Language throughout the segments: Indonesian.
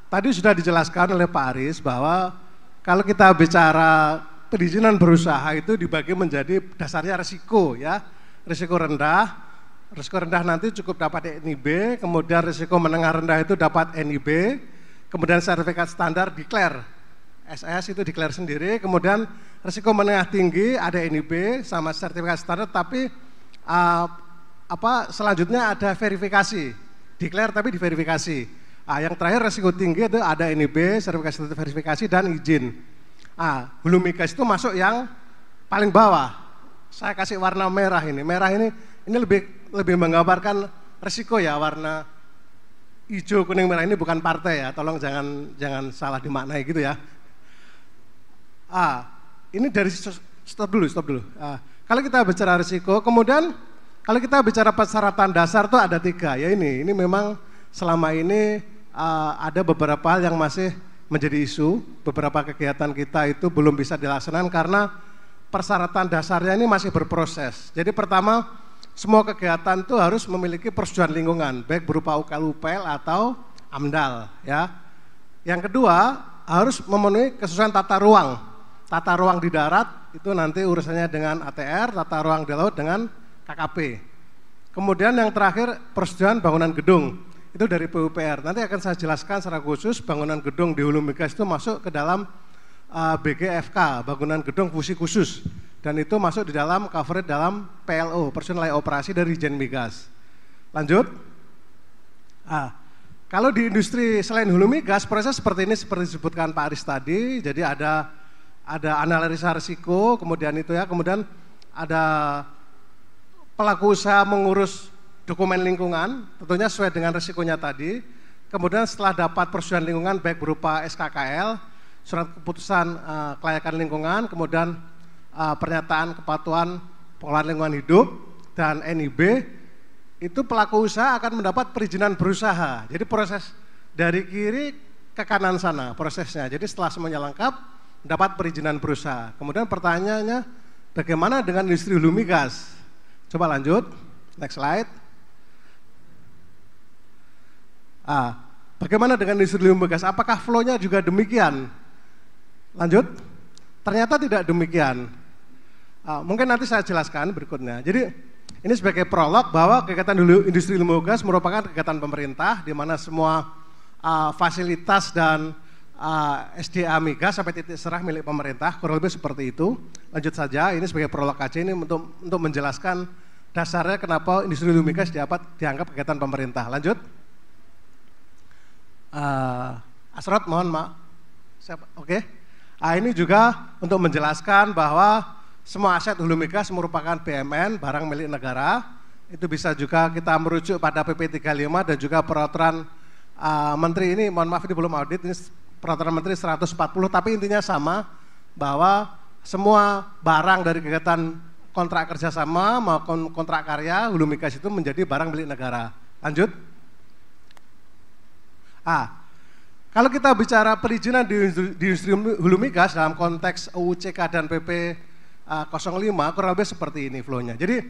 Tadi sudah dijelaskan oleh Pak Aris bahwa kalau kita bicara perizinan berusaha itu dibagi menjadi dasarnya risiko ya. Risiko rendah nanti cukup dapat NIB, kemudian risiko menengah rendah itu dapat NIB, kemudian sertifikat standar declare, SS itu declare sendiri, kemudian risiko menengah tinggi ada NIB sama sertifikat standar, tapi selanjutnya ada verifikasi, declare tapi diverifikasi. Yang terakhir risiko tinggi itu ada NIB, sertifikasi verifikasi dan izin. Hulu migas itu masuk yang paling bawah. Saya kasih warna merah ini. Merah ini lebih menggambarkan risiko ya, warna hijau, kuning, merah ini bukan partai ya. Tolong jangan salah dimaknai gitu ya. Ini dari stop dulu. Kalau kita bicara risiko, kemudian kalau kita bicara persyaratan dasar tuh ada 3 ya. Ini memang selama ini ada beberapa hal yang masih menjadi isu. Beberapa kegiatan kita itu belum bisa dilaksanakan karena persyaratan dasarnya ini masih berproses. Jadi pertama, semua kegiatan itu harus memiliki persetujuan lingkungan, baik berupa UKL atau AMDAL ya. Yang kedua, harus memenuhi kesesuaian tata ruang. Tata ruang di darat itu nanti urusannya dengan ATR, tata ruang di laut dengan KKP. Kemudian yang terakhir, persetujuan bangunan gedung. Itu dari PUPR. Nanti akan saya jelaskan secara khusus bangunan gedung di hulu migas itu masuk ke dalam BGFK, bangunan gedung fungsi khusus, dan itu masuk di dalam coverage dalam PLO, personal layak operasi dari Dirjen Migas. Lanjut. Kalau di industri selain hulu migas, proses seperti ini seperti disebutkan Pak Aris tadi. Jadi ada analisa risiko, kemudian itu ya, kemudian ada pelaku usaha mengurus dokumen lingkungan, tentunya sesuai dengan risikonya tadi. Kemudian setelah dapat persetujuan lingkungan baik berupa SKKL, surat keputusan kelayakan lingkungan, kemudian pernyataan kepatuhan pengelolaan lingkungan hidup dan NIB, itu pelaku usaha akan mendapat perizinan berusaha. Jadi proses dari kiri ke kanan sana prosesnya. Jadi setelah semuanya lengkap, mendapat perizinan berusaha. Kemudian pertanyaannya, bagaimana dengan industri hulu migas? Coba lanjut, next slide. Bagaimana dengan industri hulu migas? Apakah flow-nya juga demikian? Lanjut, ternyata tidak demikian. Mungkin nanti saya jelaskan berikutnya. Jadi ini sebagai prolog bahwa kegiatan industri hulu migas merupakan kegiatan pemerintah di mana semua fasilitas dan SDA migas sampai titik serah milik pemerintah, kurang lebih seperti itu. Lanjut saja, ini sebagai prolog aja ini untuk menjelaskan dasarnya kenapa industri hulu migas dianggap kegiatan pemerintah. Lanjut. Asrot, mohon maaf. Oke. Ini juga untuk menjelaskan bahwa semua aset hulu migas merupakan BMN, barang milik negara. Itu bisa juga kita merujuk pada PP 35 dan juga peraturan menteri ini, mohon maaf ini belum audit, ini peraturan menteri 140, tapi intinya sama, bahwa semua barang dari kegiatan kontrak kerjasama maupun kontrak karya hulu migas itu menjadi barang milik negara. Lanjut. Kalau kita bicara perizinan di industri hulu migas dalam konteks UUCK dan PP 05 kurang lebih seperti ini flow-nya. Jadi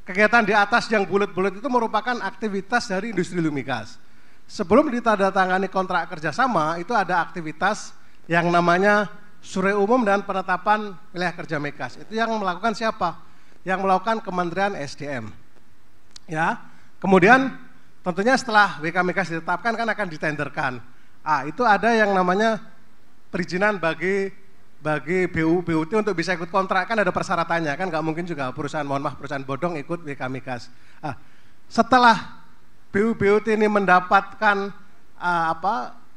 kegiatan di atas yang bulat-bulat itu merupakan aktivitas dari industri hulu migas. Sebelum ditandatangani kontrak kerjasama itu ada aktivitas yang namanya survei umum dan penetapan wilayah kerja migas. Itu yang melakukan siapa? Yang melakukan Kementerian SDM. Ya. Kemudian tentunya setelah WK migas ditetapkan kan akan ditenderkan. Itu ada yang namanya perizinan bagi BUT untuk bisa ikut kontrak, kan ada persyaratannya, kan nggak mungkin juga perusahaan bodong ikut WK migas. Setelah BUT ini mendapatkan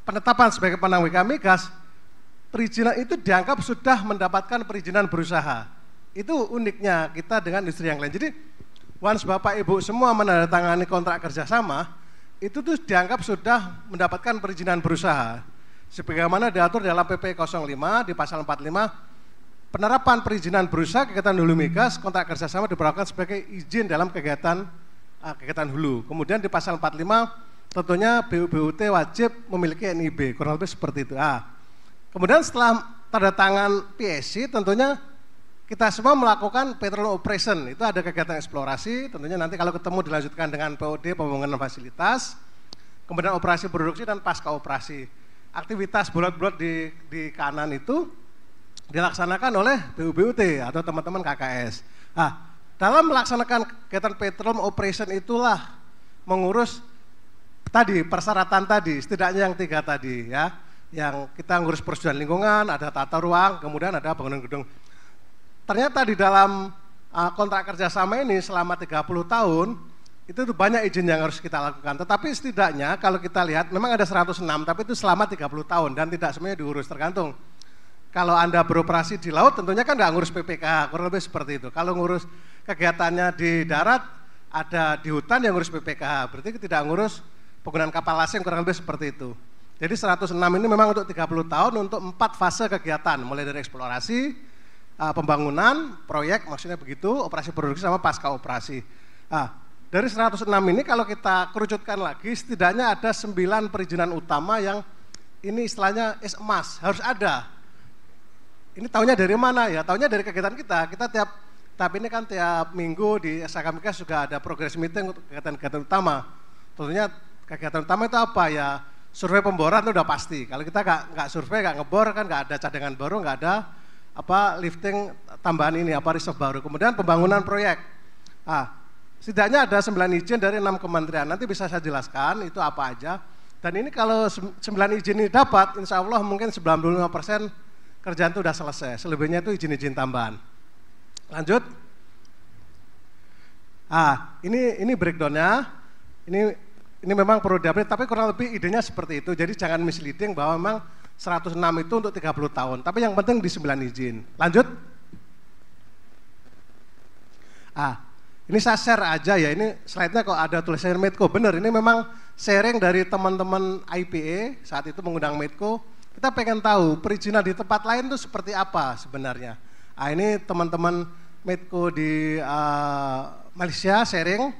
penetapan sebagai penang WK migas, perizinan itu dianggap sudah mendapatkan perizinan berusaha. Itu uniknya kita dengan industri yang lain. Jadi once Bapak Ibu semua menandatangani kontrak kerjasama, itu tuh dianggap sudah mendapatkan perizinan berusaha. Sebagaimana diatur dalam PP 05 di pasal 45, penerapan perizinan berusaha kegiatan hulu migas, kontrak kerjasama diperlakukan sebagai izin dalam kegiatan hulu. Kemudian di pasal 45, tentunya BUT wajib memiliki NIB, kurang lebih seperti itu. Kemudian setelah tanda tangan PSC, tentunya kita semua melakukan petrol operation, itu ada kegiatan eksplorasi, tentunya nanti kalau ketemu dilanjutkan dengan POD, pembangunan fasilitas. kemudian operasi produksi dan pasca operasi. Aktivitas bulat-bulat di kanan itu dilaksanakan oleh BUBUT atau teman-teman KKS. Nah, dalam melaksanakan kegiatan petrol operation itulah mengurus tadi persyaratan tadi, setidaknya yang 3 tadi ya. Yang kita ngurus persetujuan lingkungan, ada tata ruang, kemudian ada bangunan gedung. Ternyata di dalam kontrak kerjasama ini selama 30 tahun, itu banyak izin yang harus kita lakukan. Tetapi setidaknya kalau kita lihat memang ada 106, tapi itu selama 30 tahun dan tidak semuanya diurus, tergantung. Kalau Anda beroperasi di laut tentunya kan nggak ngurus PPK, kurang lebih seperti itu. Kalau ngurus kegiatannya di darat, ada di hutan yang ngurus PPK, berarti tidak ngurus penggunaan kapal asing, kurang lebih seperti itu. Jadi 106 ini memang untuk 30 tahun untuk 4 fase kegiatan, mulai dari eksplorasi, pembangunan, proyek, maksudnya begitu, operasi produksi sama pasca operasi. Dari 106 ini kalau kita kerucutkan lagi, setidaknya ada 9 perizinan utama yang ini istilahnya is emas, harus ada. Ini taunya dari mana ya? Taunya dari kegiatan kita. Kita tapi ini kan tiap minggu di SKMK juga ada progress meeting untuk kegiatan-kegiatan utama. Tentunya kegiatan utama itu apa ya? Survei pemboran itu udah pasti. Kalau kita nggak survei, nggak ngebor kan nggak ada cadangan baru, nggak ada lifting tambahan ini, reserve baru. Kemudian pembangunan proyek. Setidaknya ada 9 izin dari 6 kementerian. Nanti bisa saya jelaskan itu apa aja. Dan ini kalau 9 izin ini dapat, insya Allah mungkin 95% kerjaan itu sudah selesai. Selebihnya itu izin-izin tambahan. Lanjut. Ini breakdown-nya. Ini memang perlu diupdate, tapi kurang lebih idenya seperti itu. Jadi jangan misleading bahwa memang 106 itu untuk 30 tahun. Tapi yang penting di 9 izin. Lanjut. Ini saya share aja ya, ini slide-nya kok ada tulisannya Medco, benar ini memang sharing dari teman-teman IPA, saat itu mengundang Medco, kita pengen tahu perizinan di tempat lain itu seperti apa sebenarnya. Ini teman-teman Medco di Malaysia sharing,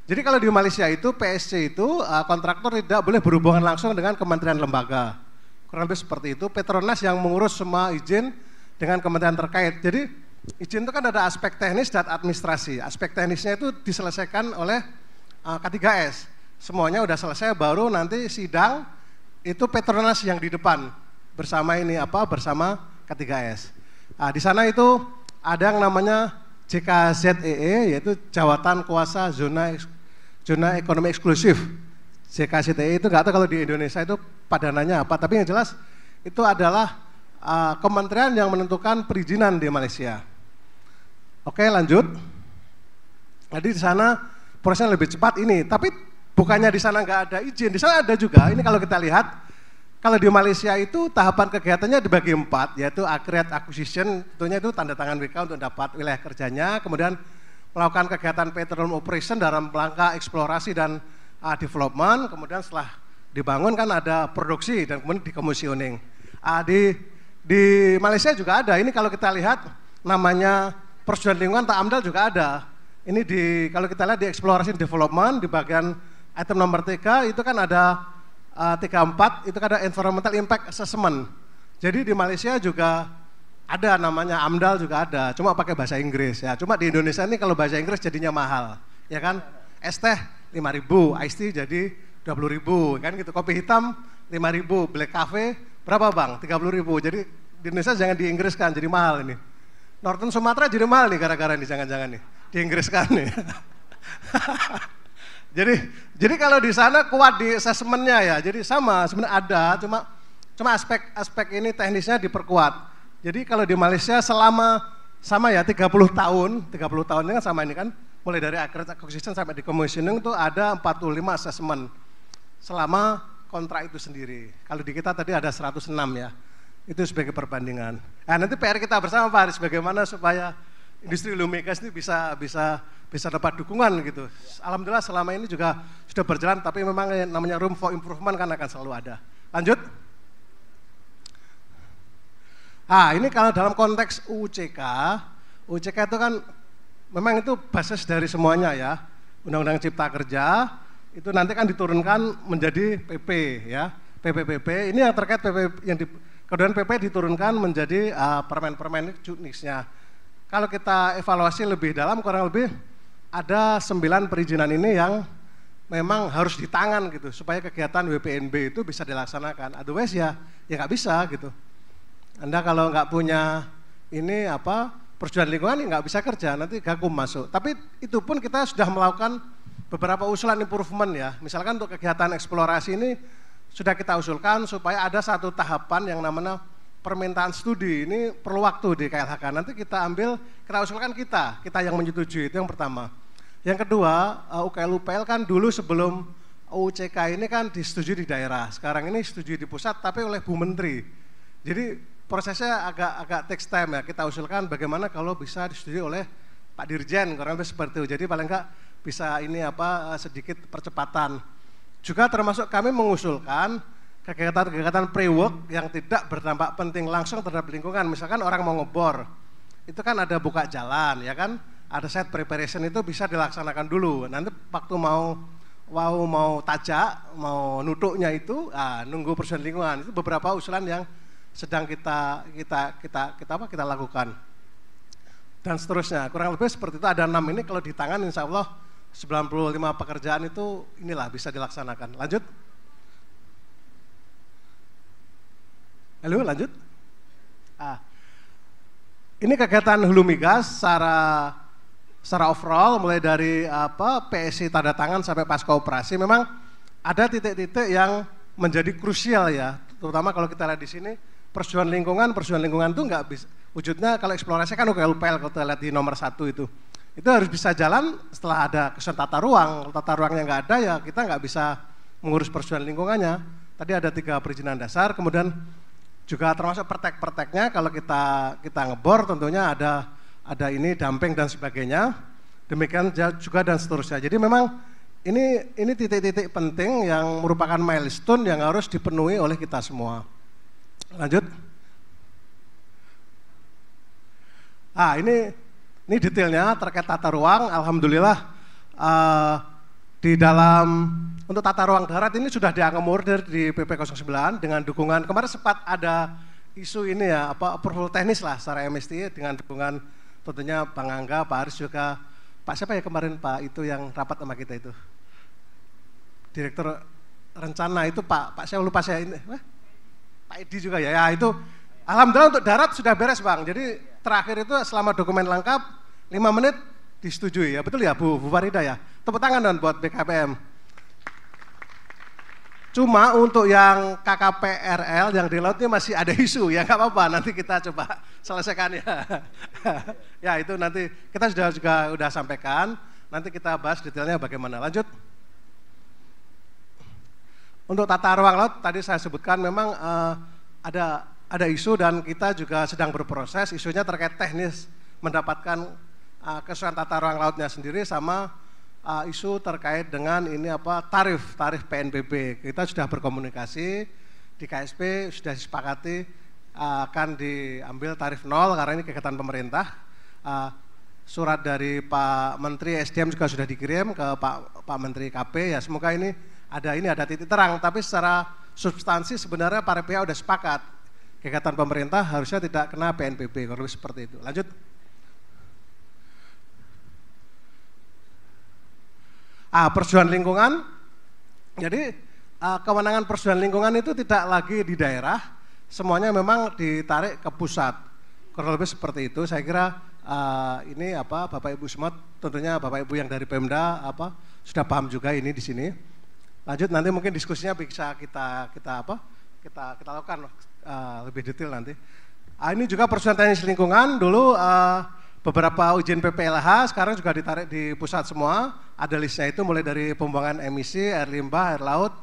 jadi kalau di Malaysia itu PSC itu kontraktor tidak boleh berhubungan langsung dengan kementerian lembaga, kurang lebih seperti itu. Petronas yang mengurus semua izin dengan kementerian terkait, jadi izin itu kan ada aspek teknis dan administrasi. Aspek teknisnya itu diselesaikan oleh K3S. Semuanya udah selesai, baru nanti sidang itu Petronas yang di depan bersama bersama K3S. Di sana itu ada yang namanya JKZEE, yaitu Jawatan Kuasa Zona Ekonomi Eksklusif. JKZEE itu nggak tahu kalau di Indonesia itu padanannya apa, tapi yang jelas itu adalah kementerian yang menentukan perizinan di Malaysia. Oke, lanjut. Jadi di sana prosesnya lebih cepat ini, tapi bukannya di sana nggak ada izin, di sana ada juga. Ini kalau kita lihat, kalau di Malaysia itu tahapan kegiatannya dibagi 4, yaitu accurate acquisition, tentunya itu tanda tangan WK untuk dapat wilayah kerjanya, kemudian melakukan kegiatan petroleum operation dalam rangka eksplorasi dan development, kemudian setelah dibangun kan ada produksi dan kemudian decommissioning. Di Malaysia juga ada, ini kalau kita lihat namanya persetujuan lingkungan tak AMDAL juga ada. Ini kalau kita lihat di explorasi development di bagian item nomor 3 itu kan ada 34 itu kan ada environmental impact assessment. Jadi di Malaysia juga ada namanya AMDAL juga ada, cuma pakai bahasa Inggris ya. Cuma di Indonesia ini kalau bahasa Inggris jadinya mahal, ya kan? Es teh 5.000, iced tea jadi 20.000 kan gitu. Kopi hitam 5.000, black cafe berapa Bang? 30.000. Jadi di Indonesia jangan diinggriskan, jadi mahal ini. Northern Sumatera jadi mahal nih gara-gara ini, jangan-jangan nih diinggriskan nih. jadi kalau di sana kuat di assessment-nya ya. Jadi sama sebenarnya ada, cuma aspek ini teknisnya diperkuat. Jadi kalau di Malaysia sama ya 30 tahun ini kan sama ini kan, mulai dari accurate acquisition sampai decommissioning itu ada 45 assessment selama kontrak itu sendiri. Kalau di kita tadi ada 106 ya. Itu sebagai perbandingan. Nanti PR kita bersama Pak Haris bagaimana supaya industri hulu migas ini bisa dapat dukungan gitu. Alhamdulillah selama ini juga sudah berjalan, tapi memang namanya room for improvement kan akan selalu ada. Lanjut. Ini kalau dalam konteks UCK itu kan memang itu basis dari semuanya ya. Undang-Undang Cipta Kerja itu nanti kan diturunkan menjadi PP ya. PP ini yang terkait PP yang kemudian PP diturunkan menjadi permen-permen jenisnya. Kalau kita evaluasi lebih dalam, kurang lebih ada 9 perizinan ini yang memang harus di tangan gitu supaya kegiatan WPNB itu bisa dilaksanakan. Otherwise ya nggak bisa gitu. Anda kalau nggak punya ini persetujuan lingkungan nggak bisa kerja, nanti gakum masuk. Tapi itu pun kita sudah melakukan beberapa usulan improvement ya. Misalkan untuk kegiatan eksplorasi ini sudah kita usulkan supaya ada satu tahapan yang namanya permintaan studi. Ini perlu waktu di KLHK. Nanti kita usulkan kita yang menyetujui, itu yang pertama. Yang kedua, UKL-UPL kan dulu sebelum UCK ini kan disetujui di daerah. Sekarang ini disetujui di pusat tapi oleh Bu Menteri. Jadi prosesnya agak takes time ya. Kita usulkan bagaimana kalau bisa disetujui oleh Pak Dirjen, kurang lebih seperti itu. Jadi paling enggak bisa ini sedikit percepatan. Juga termasuk kami mengusulkan kegiatan-kegiatan pre-work yang tidak berdampak penting langsung terhadap lingkungan. Misalkan orang mau ngebor, itu kan ada buka jalan ya kan, ada site preparation itu bisa dilaksanakan dulu. Nanti waktu mau tajak, mau nutuknya itu nunggu persetujuan lingkungan. Itu beberapa usulan yang sedang kita lakukan. Dan seterusnya, kurang lebih seperti itu. Ada 6 ini kalau di tangan insya Allah 95 pekerjaan itu inilah bisa dilaksanakan. Lanjut. Halo, lanjut. Ini kegiatan hulu migas secara overall mulai dari PSI tanda tangan sampai pasca operasi memang ada titik-titik yang menjadi krusial ya. Terutama kalau kita lihat di sini persetujuan lingkungan itu nggak bisa wujudnya. Kalau eksplorasi kan UKL-UPL kalau kita lihat di nomor 1 itu harus bisa jalan setelah ada kesulitan tata ruang. Kalau tata ruangnya nggak ada ya kita nggak bisa mengurus persetujuan lingkungannya. Tadi ada 3 perizinan dasar, kemudian juga termasuk pertek-perteknya. Kalau kita ngebor tentunya ada ini dumping dan sebagainya. Demikian juga dan seterusnya. Jadi memang ini titik-titik penting yang merupakan milestone yang harus dipenuhi oleh kita semua. Lanjut. Ini detailnya terkait tata ruang. Alhamdulillah di dalam untuk tata ruang darat ini sudah diakomodir di PP 09 dengan dukungan, kemarin sempat ada isu ini ya, approval teknis lah secara MST dengan dukungan tentunya Bang Angga, Pak Aris juga, Pak siapa ya kemarin Pak itu yang rapat sama kita itu? Direktur rencana itu Pak saya lupa saya ini, Pak Edi juga ya, itu alhamdulillah untuk darat sudah beres Bang, jadi terakhir itu selama dokumen lengkap 5 menit disetujui ya, betul ya Bu Farida ya, tepuk tangan dong buat BKPM. Cuma untuk yang KKPRL yang di laut ini masih ada isu ya, nggak apa-apa, nanti kita coba selesaikan ya. Ya itu nanti kita sudah sampaikan, nanti kita bahas detailnya bagaimana. Lanjut. Untuk tata ruang laut tadi saya sebutkan memang ada isu dan kita juga sedang berproses. Isunya terkait teknis mendapatkan kesesuaian tata ruang lautnya sendiri sama isu terkait dengan ini tarif PNBP. Kita sudah berkomunikasi di KSP, sudah disepakati akan diambil tarif 0 karena ini kegiatan pemerintah. Surat dari Pak Menteri SDM juga sudah dikirim ke Pak Menteri KP ya. Semoga ini ada titik terang, tapi secara substansi sebenarnya para pihak sudah sepakat. Kegiatan pemerintah harusnya tidak kena PNBP, kalau seperti itu. Lanjut. Persetujuan lingkungan, jadi kewenangan persetujuan lingkungan itu tidak lagi di daerah, semuanya memang ditarik ke pusat. Kurang lebih seperti itu. Saya kira ini Bapak Ibu semua, tentunya Bapak Ibu yang dari Pemda sudah paham juga ini di sini. Lanjut nanti mungkin diskusinya bisa kita lakukan lebih detail nanti. Ini juga persetujuan teknis lingkungan dulu. Beberapa ujian PPLH sekarang juga ditarik di pusat semua, ada listnya itu mulai dari pembuangan emisi, air limbah, air laut,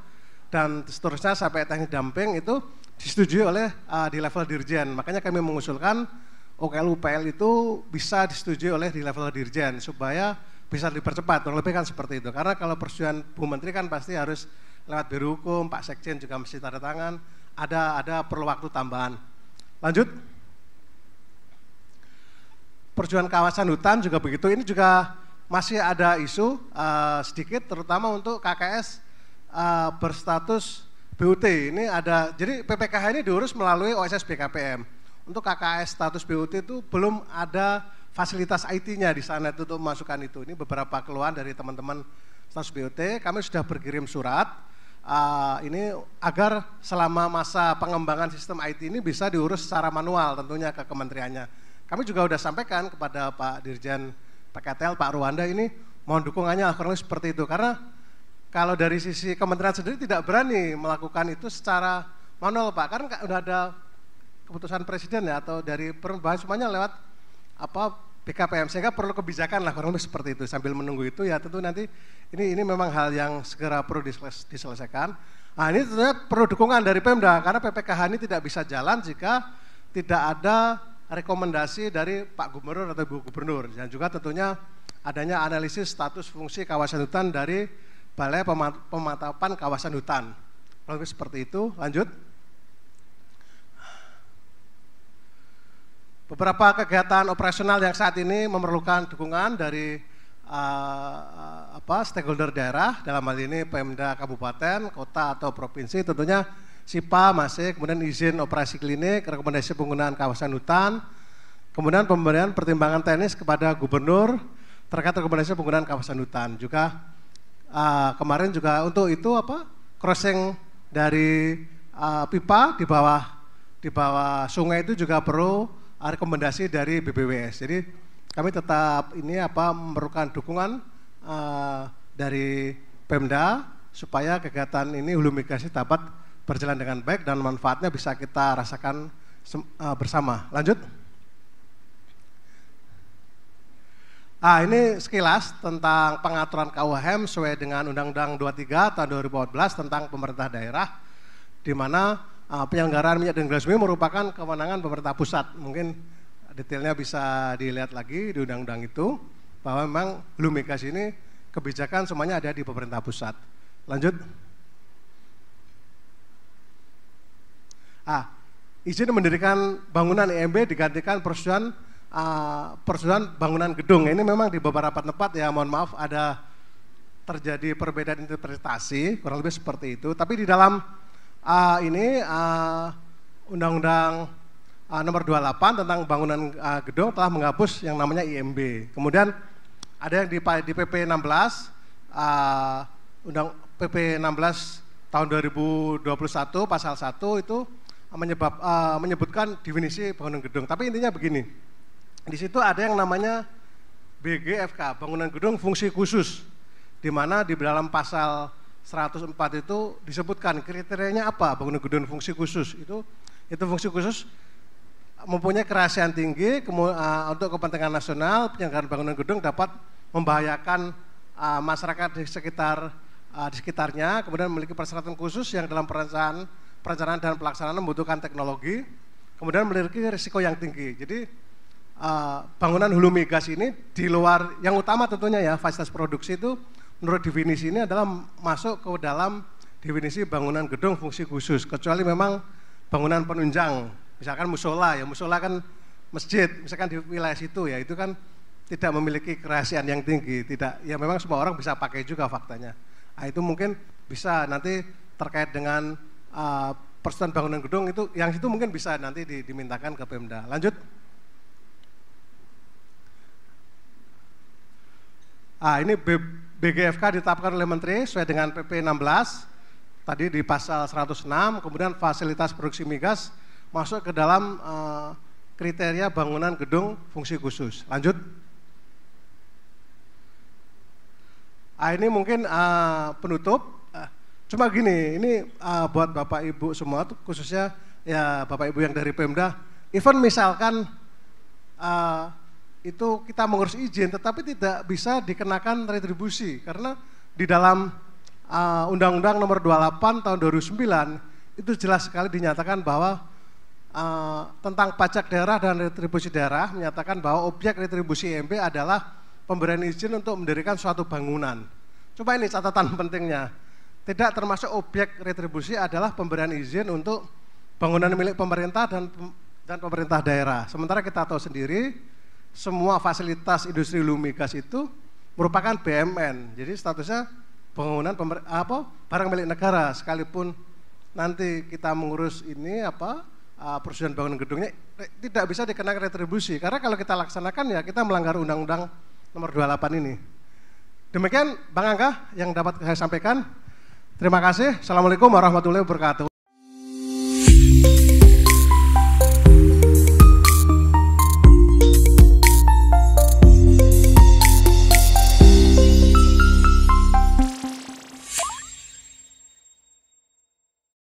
dan seterusnya sampai teknik dumping itu disetujui oleh di level dirjen. Makanya kami mengusulkan UKL-UPL itu bisa disetujui oleh di level dirjen supaya bisa dipercepat, kurang lebih kan seperti itu. Karena kalau persetujuan Bu Menteri kan pasti harus lewat Biro Hukum, Pak Sekjen juga mesti tanda tangan, ada perlu waktu tambahan. Lanjut. Persetujuan kawasan hutan juga begitu, ini juga masih ada isu sedikit terutama untuk KKS berstatus BUT. Ini ada, jadi PPKH ini diurus melalui OSS BKPM. Untuk KKS status BUT itu belum ada fasilitas IT-nya di sana itu untuk memasukkan itu. Ini beberapa keluhan dari teman-teman status BOT, kami sudah berkirim surat ini agar selama masa pengembangan sistem IT ini bisa diurus secara manual tentunya ke kementeriannya. Kami juga sudah sampaikan kepada Pak Dirjen PKTL, Pak Ruwanda, ini mohon dukungannya kurang lebih seperti itu. Karena kalau dari sisi kementerian sendiri tidak berani melakukan itu secara manual, Pak. Karena sudah ada keputusan presiden ya, atau dari perubahan semuanya lewat BKPM, sehingga perlu kebijakan lah kurang lebih seperti itu. Sambil menunggu itu ya tentu nanti ini memang hal yang segera perlu diselesaikan. Nah ini tentunya perlu dukungan dari Pemda, karena PPKH ini tidak bisa jalan jika tidak ada rekomendasi dari Pak Gubernur atau Ibu Gubernur, dan juga tentunya adanya analisis status fungsi kawasan hutan dari Balai Pemantapan Kawasan Hutan. Lalu seperti itu, lanjut. Beberapa kegiatan operasional yang saat ini memerlukan dukungan dari stakeholder daerah, dalam hal ini Pemda Kabupaten, Kota atau Provinsi, tentunya SIPA masih, kemudian izin operasi klinik, rekomendasi penggunaan kawasan hutan, kemudian pemberian pertimbangan teknis kepada gubernur terkait rekomendasi penggunaan kawasan hutan. Juga kemarin juga untuk itu crossing dari pipa di bawah sungai itu juga perlu rekomendasi dari BBWS. Jadi kami tetap ini memerlukan dukungan dari Pemda supaya kegiatan ini hulu migrasi dapat berjalan dengan baik dan manfaatnya bisa kita rasakan bersama. Lanjut. Ini sekilas tentang pengaturan KUHM sesuai dengan Undang-Undang 23 tahun 2014 tentang pemerintah daerah, di mana penyelenggaraan minyak dan gas bumi merupakan kewenangan pemerintah pusat. Mungkin detailnya bisa dilihat lagi di undang-undang itu, bahwa memang hulu migas ini kebijakan semuanya ada di pemerintah pusat. Lanjut. Izin mendirikan bangunan IMB digantikan persetujuan bangunan gedung. Ini memang di beberapa tempat ya, mohon maaf ada terjadi perbedaan interpretasi, kurang lebih seperti itu. Tapi di dalam Undang-Undang nomor 28 tentang bangunan gedung telah menghapus yang namanya IMB. Kemudian ada yang di PP 16, PP 16 tahun 2021 pasal 1 itu menyebutkan definisi bangunan gedung. Tapi intinya begini, di situ ada yang namanya BGFK, bangunan gedung fungsi khusus, di mana di dalam pasal 104 itu disebutkan kriterianya apa bangunan gedung fungsi khusus. Itu fungsi khusus mempunyai kerahasiaan tinggi untuk kepentingan nasional, penyelenggaraan bangunan gedung dapat membahayakan masyarakat di sekitarnya, kemudian memiliki persyaratan khusus yang dalam perencanaan dan pelaksanaan membutuhkan teknologi, kemudian memiliki risiko yang tinggi. Jadi bangunan hulu migas ini di luar, yang utama tentunya ya fasilitas produksi itu menurut definisi ini adalah masuk ke dalam definisi bangunan gedung fungsi khusus, kecuali memang bangunan penunjang, misalkan musola ya, musola kan masjid, misalkan di wilayah situ ya, itu kan tidak memiliki kerahasiaan yang tinggi, tidak, ya memang semua orang bisa pakai juga faktanya. Itu mungkin bisa nanti terkait dengan persetujuan bangunan gedung itu, yang itu mungkin bisa nanti dimintakan ke Pemda. Lanjut. Ini BGFK ditetapkan oleh Menteri sesuai dengan PP 16 tadi di pasal 106, kemudian fasilitas produksi migas masuk ke dalam kriteria bangunan gedung fungsi khusus. Lanjut. Ini mungkin penutup. Cuma gini, ini buat Bapak Ibu semua, khususnya ya Bapak Ibu yang dari Pemda, even misalkan itu kita mengurus izin, tetapi tidak bisa dikenakan retribusi, karena di dalam Undang-Undang nomor 28 tahun 2009 itu jelas sekali dinyatakan bahwa tentang pajak daerah dan retribusi daerah, menyatakan bahwa objek retribusi IMB adalah pemberian izin untuk mendirikan suatu bangunan. Coba ini catatan pentingnya, tidak termasuk objek retribusi adalah pemberian izin untuk bangunan milik pemerintah dan pemerintah daerah. Sementara kita tahu sendiri, semua fasilitas industri hulu migas itu merupakan BUMN, jadi statusnya bangunan barang milik negara, sekalipun nanti kita mengurus ini persetujuan bangunan gedungnya tidak bisa dikenakan retribusi, karena kalau kita laksanakan ya kita melanggar Undang-Undang nomor 28 ini. Demikian Bang Angga yang dapat saya sampaikan. Terima kasih. Assalamualaikum warahmatullahi wabarakatuh.